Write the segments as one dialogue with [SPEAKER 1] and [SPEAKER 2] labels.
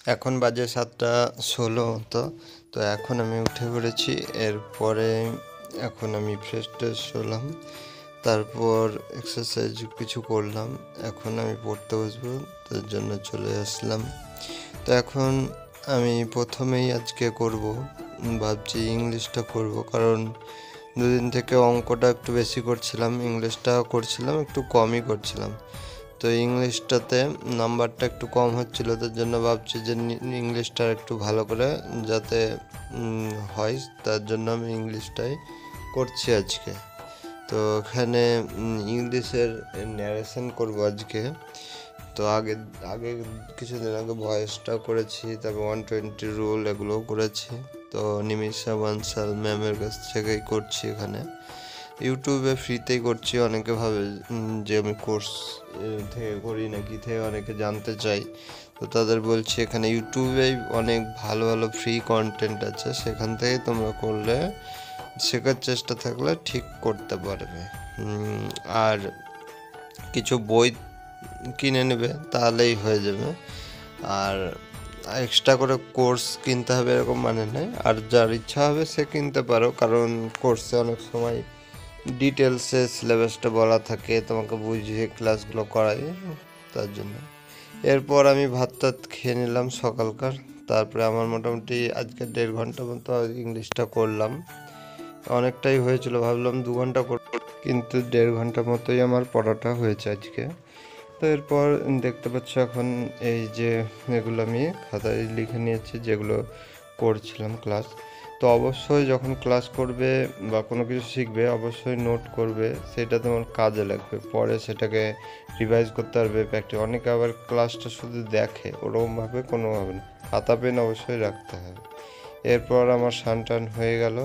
[SPEAKER 1] এখন বাজে 7:16 মতো। তো এখন আমি উঠে পড়েছি। এরপরে এখন আমি ফ্রেশ ট্রেশ হলাম, তারপর এক্সারসাইজ কিছু করলাম। এখন আমি পড়তে বসবো, তার জন্য চলে আসলাম। তো এখন আমি প্রথমেই আজকে করব, ভাবছি ইংলিশটা করব, কারণ দুদিন থেকে অঙ্কটা একটু বেশি করছিলাম, ইংলিশটা করছিলাম একটু কমই করছিলাম। তো ইংলিশটাতে নাম্বারটা একটু কম হচ্ছিল, তার জন্য ভাবছি যে ইংলিশটা একটু ভালো করে যাতে হয়, তার জন্য আমি ইংলিশটাই করছি আজকে। তো এখানে ইংলিশের ন্যারেশন করব আজকে। তো আগে আগে কিছুদিন আগে ভয়েসটা করেছি, তারপর 120 রুল এগুলোও করেছি। তো নিমিষা বানসাল ম্যামের কাছ থেকেই করছি। এখানে ইউটিউবে ফ্রিতেই করছি। অনেকে ভাবে যে আমি কোর্স থেকে করি নাকি, থেকে অনেকে জানতে চাই। তো তাদের বলছি এখানে ইউটিউবেই অনেক ভালো ভালো ফ্রি কন্টেন্ট আছে, সেখান থেকে তোমরা করলে, শেখার চেষ্টা থাকলে ঠিক করতে পারবে। আর কিছু বই কিনে নেবে, তাহলেই হয়ে যাবে। আর এক্সট্রা করে কোর্স কিনতে হবে এরকম মানে নেই। আর যার ইচ্ছা হবে সে কিনতে পারো, কারণ কোর্সে অনেক সময় ডিটেলসে সিলেবাসটা বলা থাকে, তোমাকে বুঝিয়ে ক্লাসগুলো করায়, তার জন্য। এরপর আমি ভাত টাত খেয়ে নিলাম সকালকার। তারপরে আমার মোটামুটি আজকে 1.5 ঘন্টা মতো ইংলিশটা করলাম। অনেকটাই হয়েছিল, ভাবলাম 2 ঘন্টা করব, কিন্তু 1.5 ঘন্টার মতোই আমার পড়াটা হয়েছে আজকে। তো এরপর দেখতে পাচ্ছ এখন এই যে এগুলো আমি খাতায় লিখে নিয়েছি, যেগুলো করছিলাম ক্লাস। তো অবশ্যই যখন ক্লাস করবে বা কোনো কিছু শিখবে, অবশ্যই নোট করবে, সেটা তোমার কাজে লাগবে, পরে সেটাকে রিভাইজ করতে পারবে, প্র্যাকটিস। অনেকে আবার ক্লাসটা শুধু দেখে, ওরকমভাবে কোনোভাবে না, খাতা পেন অবশ্যই রাখতে হবে। এরপর আমার স্নান টান হয়ে গেল।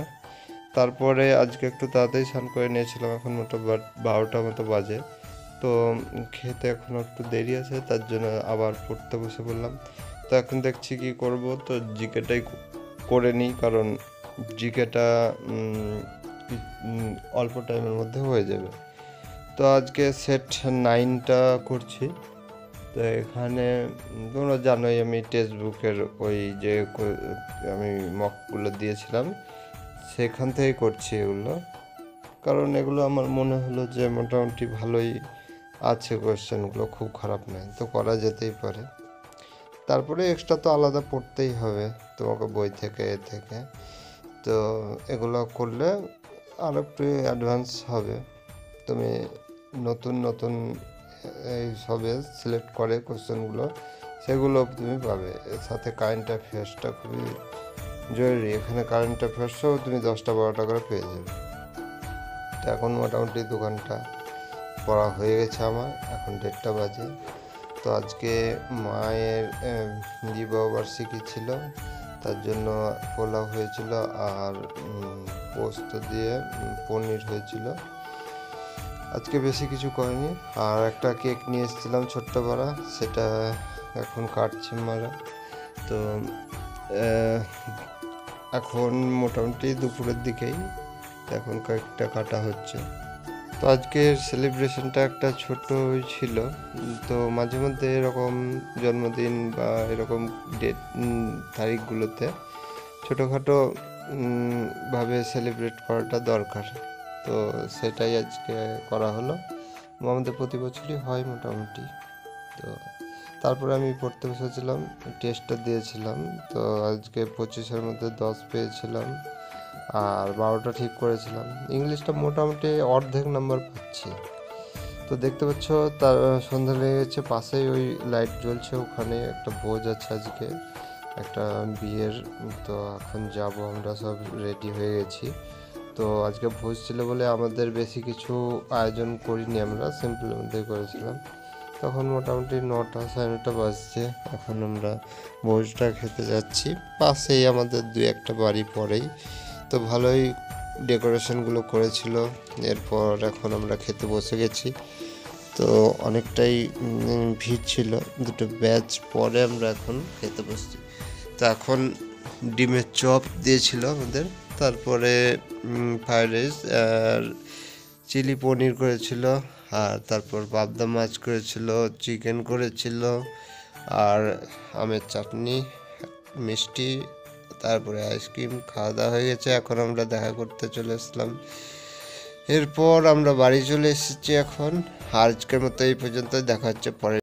[SPEAKER 1] তারপরে আজকে একটু তাড়াতাড়ি স্নান করে নিয়েছিলাম, এখন মোটামুটি 12টা মতো বাজে। তো খেতে এখনও একটু দেরি আছে, তার জন্য আবার পড়তে বসে পড়লাম। তো এখন দেখছি কি করব, তো জিকেটাই করে নিই, কারণ জিকেটা অল্প টাইমের মধ্যে হয়ে যাবে। তো আজকে সেট 9টা করছি। তো এখানে তোমরা জানোই আমি টেক্সট বুকের ওই যে আমি মকগুলো দিয়েছিলাম, সেখান থেকেই করছি এগুলো, কারণ এগুলো আমার মনে হলো যে মোটামুটি ভালোই আছে, কোয়েশ্চেনগুলো খুব খারাপ নয়, তো করা যেতেই পারে। তারপরে এক্সট্রা তো আলাদা পড়তেই হবে তোমাকে বই থেকে থেকে। তো এগুলো করলে আরও একটু অ্যাডভান্স হবে। তুমি নতুন নতুন এই সবে সিলেক্ট করে কোয়েশ্চেনগুলো, সেগুলো তুমি পাবে। এর সাথে কারেন্ট অ্যাফেয়ার্সটা খুবই জরুরি, এখানে কারেন্ট অ্যাফেয়ার্সও তুমি 10টা-12টা করে পেয়ে যাবে। তো এখন মোটামুটি 2 ঘন্টা পড়া হয়ে গেছে আমার, এখন 1:30 বাজে। তো আজকে মায়ের বিবাহবার্ষিকী ছিল, তার জন্য পোলাও হয়েছিল, আর পোস্ত দিয়ে পনির হয়েছিল। আজকে বেশি কিছু করেনি। আর একটা কেক নিয়ে এসেছিলাম ছোট্ট পাড়া, সেটা এখন কাটছি মারা। তো এখন মোটামুটি দুপুরের দিকেই এখন কেকটা কাটা হচ্ছে। তো আজকের সেলিব্রেশনটা একটা ছোট ছিল। তো মাঝে মধ্যে এরকম জন্মদিন বা এরকম ডেট তারিখগুলোতে ছোটোখাটো ভাবে সেলিব্রেট করাটা দরকার। তো সেটাই আজকে করা হলো। আমাদের প্রতি বছরই হয় মোটামুটি। তো তারপরে আমি পড়তে বসেছিলাম, টেস্টটা দিয়েছিলাম। তো আজকে 25-এর মধ্যে 10 পেয়েছিলাম, আর 12টা ঠিক করেছিলাম। ইংলিশটা মোটামুটি অর্ধেক নাম্বার পাচ্ছি। তো দেখতে পাচ্ছ তার সন্ধ্যা লেগে গেছে, পাশেই ওই লাইট জ্বলছে, ওখানে একটা ভোজ আছে আজকে, একটা বিয়ের। তো এখন যাব, আমরা সব রেডি হয়ে গেছি। তো আজকে ভোজ ছিল বলে আমাদের বেশি কিছু আয়োজন করিনি, আমরা সিম্পলের মধ্যেই করেছিলাম। তখন মোটামুটি 9টা-9:30 বাজছে, এখন আমরা ভোজটা খেতে যাচ্ছি। পাশেই আমাদের 2-1টা বাড়ি পরেই, তো ভালোই ডেকোরেশনগুলো করেছিল। এরপর এখন আমরা খেতে বসে গেছি। তো অনেকটাই ভিড় ছিল, 2টো ব্যাচ পরে আমরা এখন খেতে বসছি। তো এখন ডিমের চপ দিয়েছিল আমাদের, তারপরে ফ্রাইড রাইস আর চিলি পনির করেছিল, আর তারপর পাবদা মাছ করেছিল, চিকেন করেছিল, আর আমের চাটনি, মিষ্টি, তারপরে আইসক্রিম খাওয়া দাওয়া হয়ে গেছে। এখন আমরা দেখা করতে চলে আসলাম। এরপর আমরা বাড়ি চলে এসেছি এখন। আজকের মতো এই পর্যন্ত, দেখা হচ্ছে পরে।